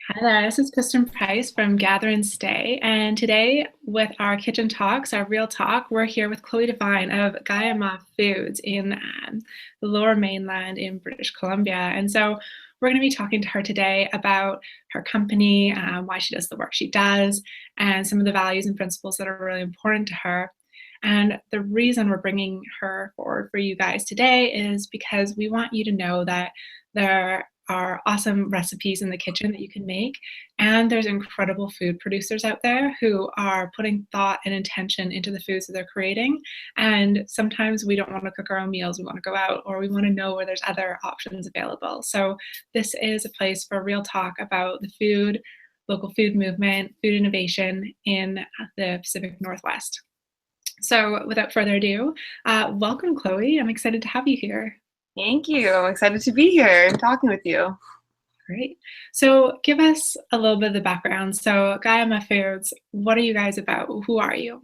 Hi there, this is Kristen Price from Gather and Stay, and today with our kitchen talks, our real talk, we're here with Chloe Devine of Gaia Foods in the Lower Mainland in British Columbia. And so we're going to be talking to her today about her company, why she does the work she does, and some of the values and principles that are really important to her. And the reason we're bringing her forward for you guys today is because we want you to know that there are awesome recipes in the kitchen that you can make. And there's incredible food producers out there who are putting thought and intention into the foods that they're creating. And sometimes we don't want to cook our own meals. We want to go out or we want to know where there's other options available. So this is a place for real talk about the food, local food movement, food innovation in the Pacific Northwest. So without further ado, welcome, Chloe. I'm excited to have you here. Thank you. I'm excited to be here and talking with you. Great. So give us a little bit of the background. So Gaia Foods, what are you guys about? Who are you?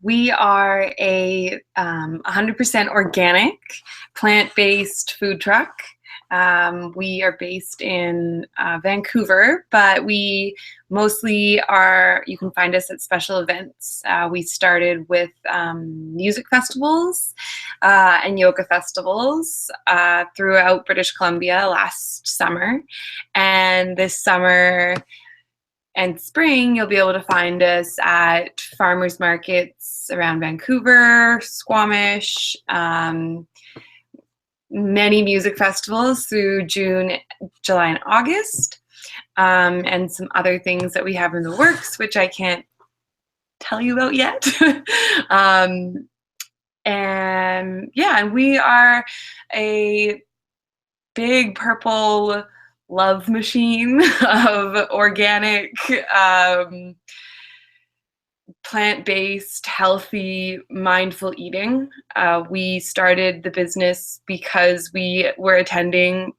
We are a 100% organic, plant-based food truck. We are based in Vancouver, but we mostly are, you can find us at special events. We started with music festivals and yoga festivals throughout British Columbia last summer. And this summer and spring, you'll be able to find us at farmers markets around Vancouver, Squamish, many music festivals through June, July, and August, and some other things that we have in the works, which I can't tell you about yet. And yeah, and we are a big purple love machine of organic, plant-based, healthy, mindful eating. We started the business because we were attending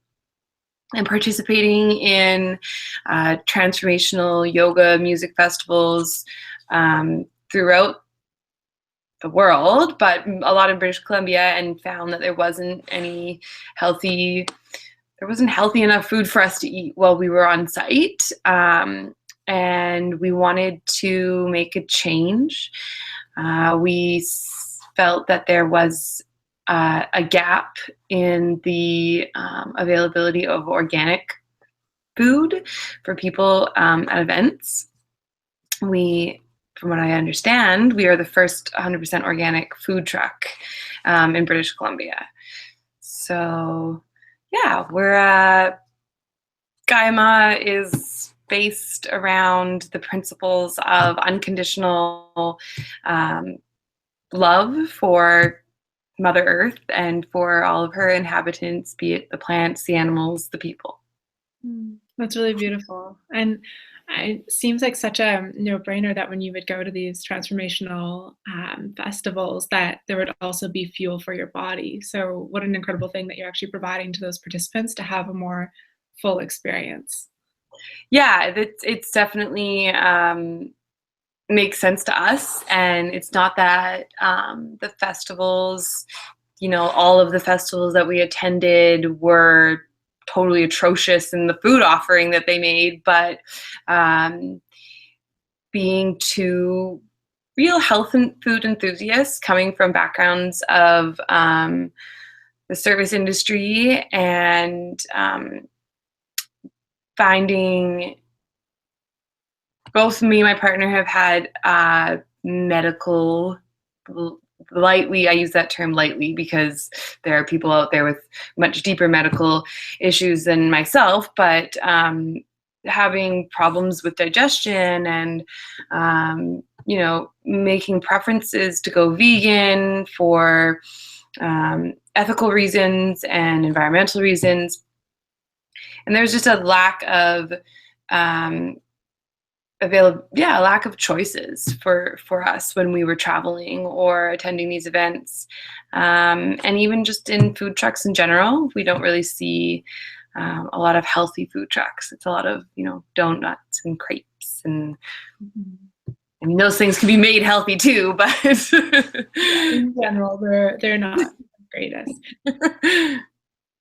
and participating in transformational yoga music festivals throughout the world, but a lot in British Columbia, and found that there wasn't healthy enough food for us to eat while we were on site. And we wanted to make a change. We felt that there was a gap in the availability of organic food for people at events. From what I understand, we are the first 100% organic food truck in British Columbia. So yeah, Gaia is based around the principles of unconditional love for Mother Earth and for all of her inhabitants, be it the plants, the animals, the people. That's really beautiful. And it seems like such a no-brainer that when you would go to these transformational festivals, that there would also be fuel for your body. So what an incredible thing that you're actually providing to those participants to have a more full experience. Yeah, it's definitely makes sense to us. And it's not that the festivals, all of the festivals that we attended were totally atrocious in the food offering that they made, but being two real health and food enthusiasts coming from backgrounds of the service industry, and finding both me and my partner have had medical, lightly, I use that term lightly because there are people out there with much deeper medical issues than myself, but having problems with digestion and making preferences to go vegan for ethical reasons and environmental reasons. And there's just a lack of lack of choices for us when we were traveling or attending these events. And even just in food trucks in general, we don't really see a lot of healthy food trucks. It's a lot of, donuts and crepes, and I mean, those things can be made healthy too, but in general, they're not the greatest.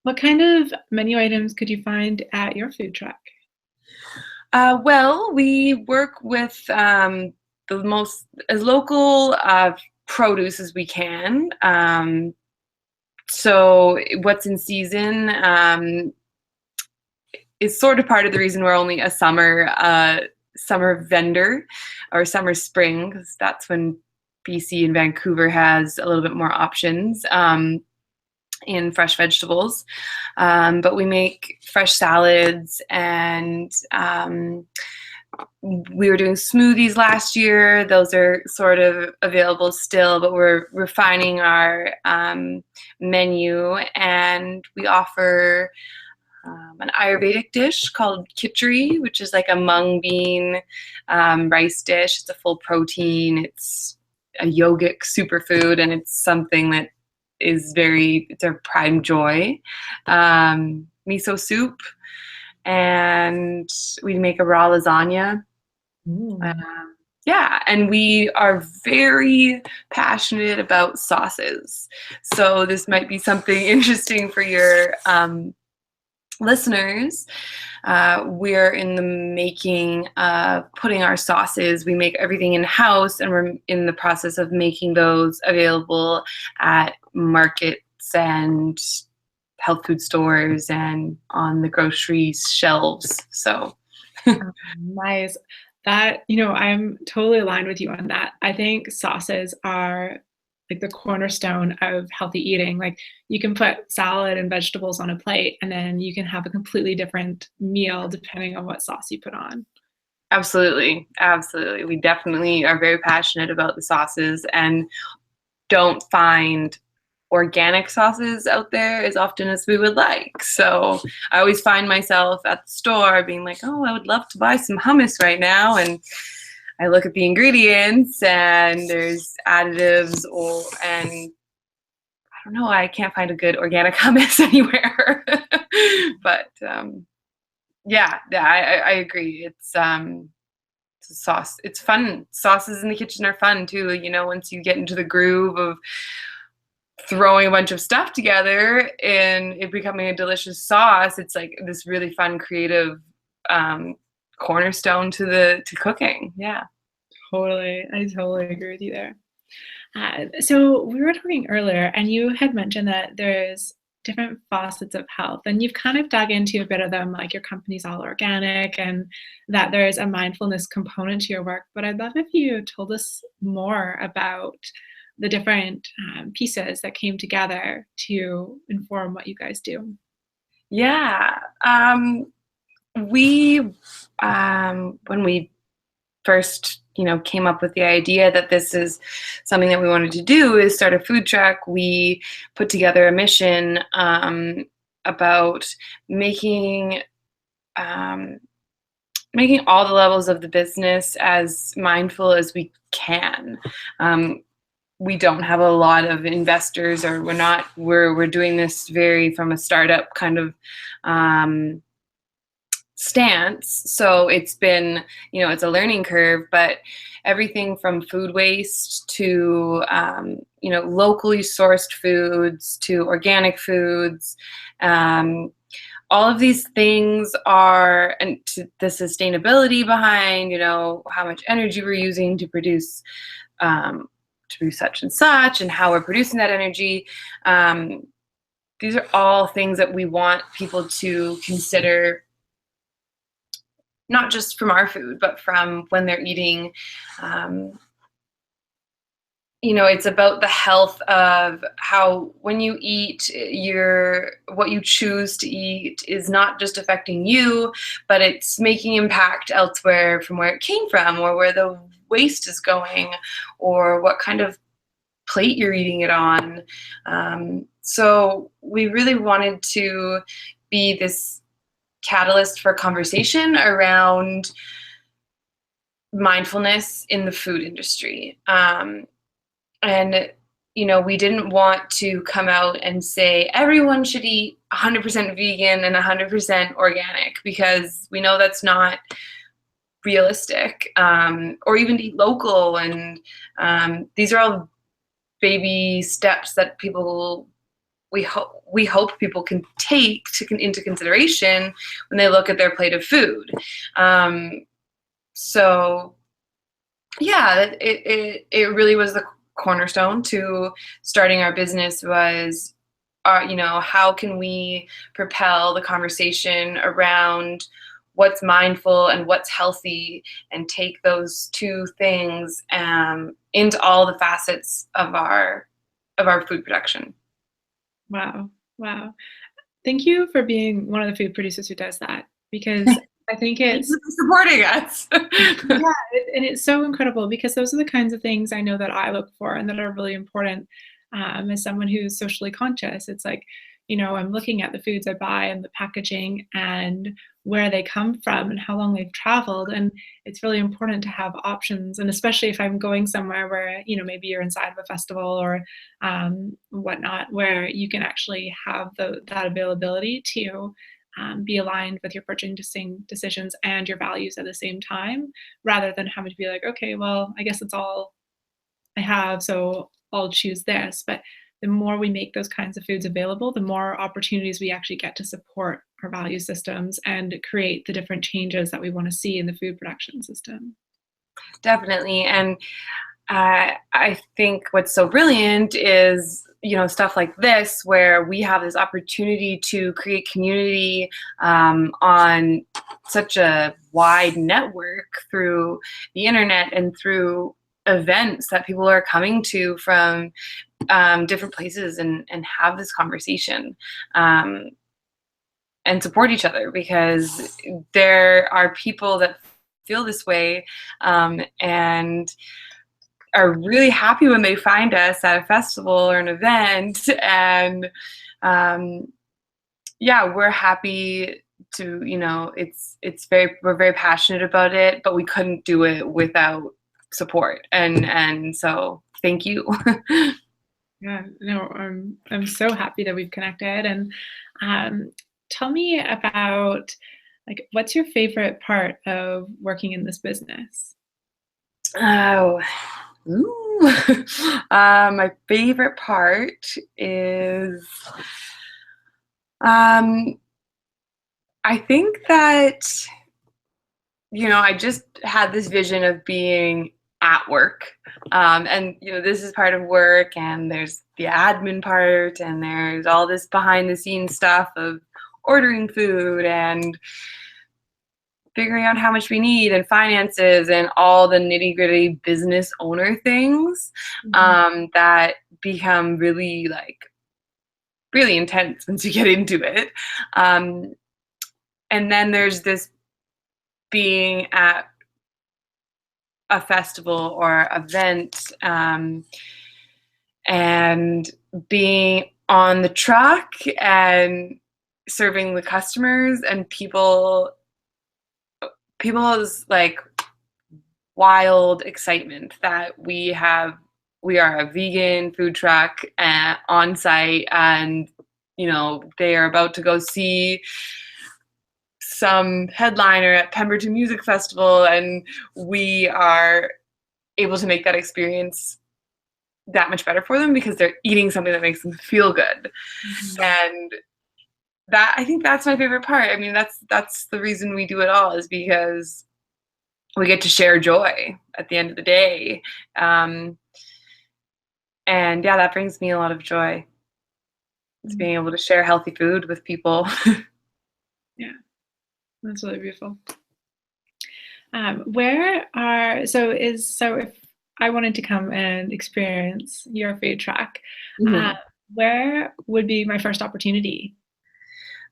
What kind of menu items could you find at your food truck? Well, we work with the most as local produce as we can. So what's in season is sort of part of the reason we're only a summer vendor or summer spring, because that's when BC and Vancouver has a little bit more options in fresh vegetables. But we make fresh salads, and we were doing smoothies last year. Those are sort of available still, but we're refining our menu, and we offer an Ayurvedic dish called khichdi, which is like a mung bean rice dish. It's a full protein. It's a yogic superfood, and it's something that it's our pride and joy. Miso soup, and we make a raw lasagna. Mm. Yeah, and we are very passionate about sauces. So this might be something interesting for your listeners. We're in the making of putting our sauces. We make everything in-house, and we're in the process of making those available at markets and health food stores and on the grocery shelves. So Nice. That, I'm totally aligned with you on that. I think sauces are like the cornerstone of healthy eating. Like you can put salad and vegetables on a plate and then you can have a completely different meal depending on what sauce you put on. absolutely, absolutely. We definitely are very passionate about the sauces and don't find organic sauces out there as often as we would like. So I always find myself at the store being like, oh, I would love to buy some hummus right now. And I look at the ingredients and there's additives and I don't know, I can't find a good organic hummus anywhere. But I agree. It's a sauce. It's fun. Sauces in the kitchen are fun too. Once you get into the groove of throwing a bunch of stuff together and it becoming a delicious sauce, it's like this really fun, creative cornerstone to cooking. Yeah. Totally. I totally agree with you there. So we were talking earlier, and you had mentioned that there's different facets of health, and you've kind of dug into a bit of them, like your company's all organic, and that there's a mindfulness component to your work. But I'd love if you told us more about the different pieces that came together to inform what you guys do. Yeah. We when we first came up with the idea that this is something that we wanted to do, is start a food truck, we put together a mission about making making all the levels of the business as mindful as we can. We don't have a lot of investors, or we're doing this very from a startup kind of stance. So it's been, it's a learning curve, but everything from food waste to, locally sourced foods to organic foods, all of these things are, and to the sustainability behind, how much energy we're using to produce such and such, and how we're producing that energy. These are all things that we want people to consider, not just from our food, but from when they're eating. It's about the health of how when you eat, what you choose to eat is not just affecting you, but it's making impact elsewhere from where it came from, or where the waste is going, or what kind of plate you're eating it on. So we really wanted to be this catalyst for conversation around mindfulness in the food industry. And we didn't want to come out and say everyone should eat 100% vegan and 100% organic, because we know that's not realistic, or even eat local. And these are all baby steps that people we hope people can take into consideration when they look at their plate of food. So yeah, it really was the cornerstone to starting our business was, how can we propel the conversation around what's mindful and what's healthy, and take those two things into all the facets of our food production. Wow. Wow. Thank you for being one of the food producers who does that, because I think Thank it's you for supporting us. yeah, and it's so incredible because those are the kinds of things I know that I look for and that are really important as someone who's socially conscious. It's like, I'm looking at the foods I buy and the packaging and where they come from and how long they've traveled. And it's really important to have options. And especially if I'm going somewhere where, maybe you're inside of a festival or whatnot, where you can actually have that availability to be aligned with your purchasing decisions and your values at the same time, rather than having to be like, okay, well, I guess it's all I have, so I'll choose this. But the more we make those kinds of foods available, the more opportunities we actually get to support our value systems and create the different changes that we want to see in the food production system. Definitely. And I think what's so brilliant is, stuff like this, where we have this opportunity to create community on such a wide network through the internet and through events that people are coming to from different places, and have this conversation and support each other, because there are people that feel this way and are really happy when they find us at a festival or an event. And we're happy to, we're very passionate about it, but we couldn't do it without support. And so thank you. Yeah, no, I'm so happy that we've connected. And tell me about, like, what's your favorite part of working in this business? Oh, ooh. My favorite part is, I think that, I just had this vision of being at work. And, this is part of work, and there's the admin part, and there's all this behind the scenes stuff of ordering food and figuring out how much we need, and finances, and all the nitty gritty business owner things that become really intense once you get into it. And then there's this being at a festival or event, and being on the truck and serving the customers, and people's like wild excitement that we are a vegan food truck on site, and they are about to go see some headliner at Pemberton Music Festival, and we are able to make that experience that much better for them because they're eating something that makes them feel good. And that, I think that's my favorite part. I mean, that's the reason we do it all, is because we get to share joy at the end of the day. And that brings me a lot of joy. It's being able to share healthy food with people. Yeah, that's really beautiful. So if I wanted to come and experience your food truck, where would be my first opportunity?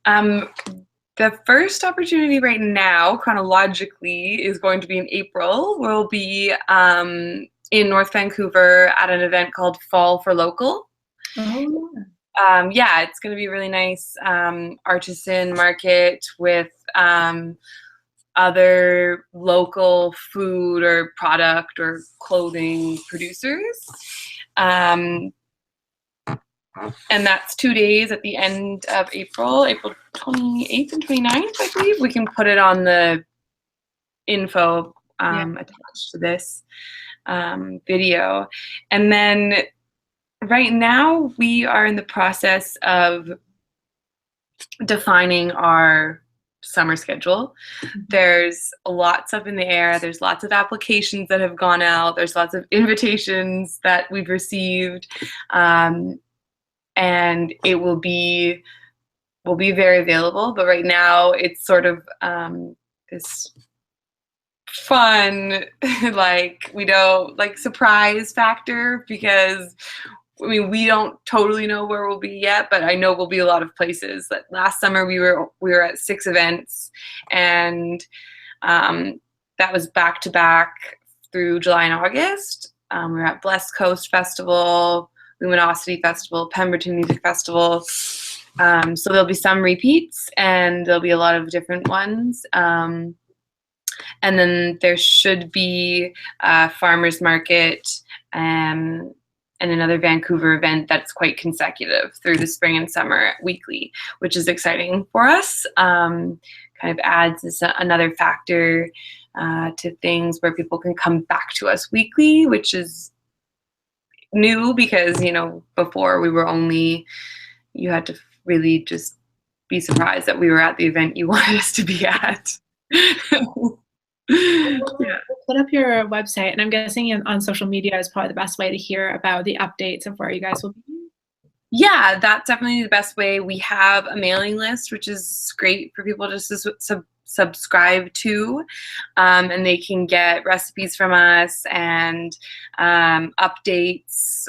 The first opportunity right now, chronologically, is going to be in April. We'll be in North Vancouver at an event called Fall for Local. Oh, yeah. It's going to be a really nice artisan market with other local food or product or clothing producers. And that's 2 days at the end of April 28th and 29th, I believe. We can put it on the info attached to this video. And then Right now, we are in the process of defining our summer schedule. There's lots up in the air. There's lots of applications that have gone out. There's lots of invitations that we've received, and it will be very available. But right now, it's sort of this fun, like we don't like surprise factor because I mean, we don't totally know where we'll be yet, but I know we'll be a lot of places. Like last summer, we were at 6 events, and that was back to back through July and August. We were at Blessed Coast Festival, Luminosity Festival, Pemberton Music Festival. So there'll be some repeats, and there'll be a lot of different ones. And then there should be a farmers market. And another Vancouver event that's quite consecutive through the spring and summer weekly, which is exciting for us. Kind of adds another factor to things where people can come back to us weekly, which is new because, before we were you had to really just be surprised that we were at the event you wanted us to be at. Yeah. Put up your website, and I'm guessing on social media is probably the best way to hear about the updates of where you guys will be. Yeah, that's definitely the best way. We have a mailing list, which is great for people just to subscribe to, and they can get recipes from us and updates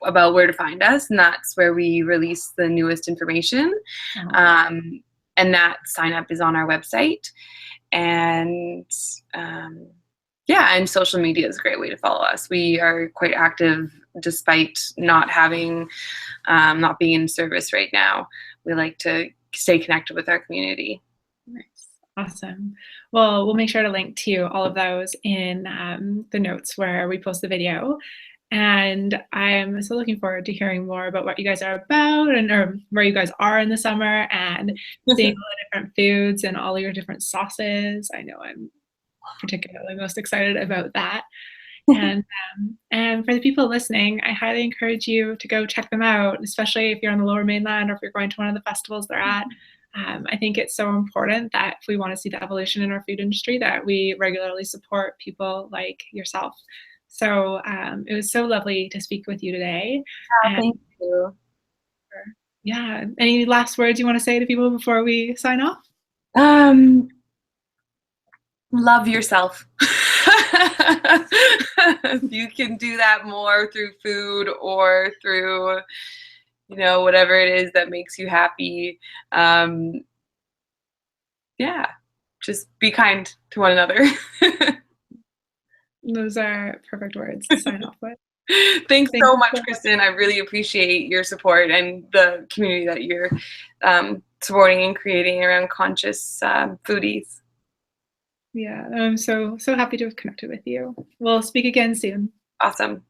about where to find us, and that's where we release the newest information. And that sign up is on our website. And and social media is a great way to follow us. We are quite active despite not being in service right now. We like to stay connected with our community. Nice. Awesome. Well, we'll make sure to link to all of those in the notes where we post the video. And I'm so looking forward to hearing more about what you guys are about or where you guys are in the summer and seeing all the different foods and all your different sauces. I know I'm particularly most excited about that. And for the people listening, I highly encourage you to go check them out, especially if you're on the Lower Mainland or if you're going to one of the festivals they're at. I think it's so important that if we want to see the evolution in our food industry, that we regularly support people like yourself. So it was so lovely to speak with you today. Thank you. Yeah. Any last words you want to say to people before we sign off? Love yourself. You can do that more through food or through, whatever it is that makes you happy. Just be kind to one another. Those are perfect words to sign off with. Thanks so much, Kristen. I really appreciate your support and the community that you're supporting and creating around conscious foodies. Yeah, I'm so happy to have connected with you. We'll speak again soon. Awesome.